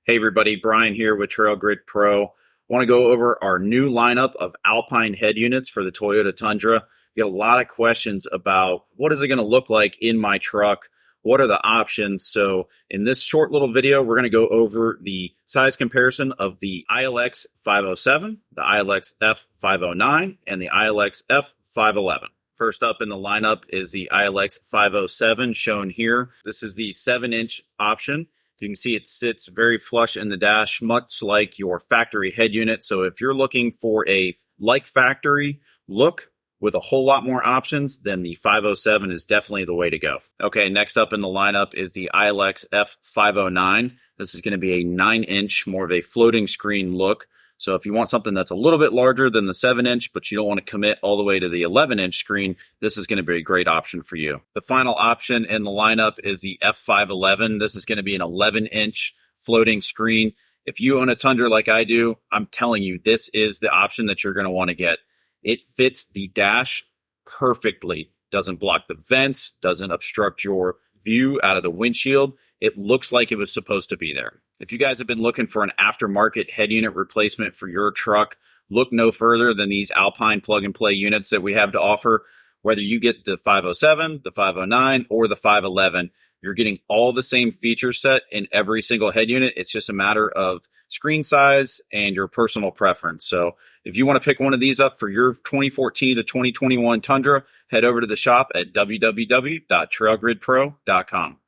Hey everybody, Brian here with Trail Grid Pro. Want to go over our new lineup of Alpine head units for the Toyota Tundra. Get a lot of questions about what is it going to look like in my truck? What are the options? So in this short little video, we're going to go over the size comparison of the ILX 507, the ILX F509, and the ILX F511. First up in the lineup is the ILX 507 shown here. This is the 7-inch option. You can see it sits very flush in the dash, much like your factory head unit. So if you're looking for a like factory look with a whole lot more options, then the 507 is definitely the way to go. Okay, next up in the lineup is the ILX F509. This is going to be a 9-inch, more of a floating screen look. So if you want something that's a little bit larger than the 7-inch, but you don't want to commit all the way to the 11-inch screen, this is going to be a great option for you. The final option in the lineup is the F511. This is going to be an 11-inch floating screen. If you own a Tundra like I do, I'm telling you, this is the option that you're going to want to get. It fits the dash perfectly. Doesn't block the vents, doesn't obstruct your view out of the windshield. It looks like it was supposed to be there. If you guys have been looking for an aftermarket head unit replacement for your truck, look no further than these Alpine plug-and-play units that we have to offer. Whether you get the 507, the 509, or the 511, you're getting all the same feature set in every single head unit. It's just a matter of screen size and your personal preference. So if you want to pick one of these up for your 2014 to 2021 Tundra, head over to the shop at www.trailgridpro.com.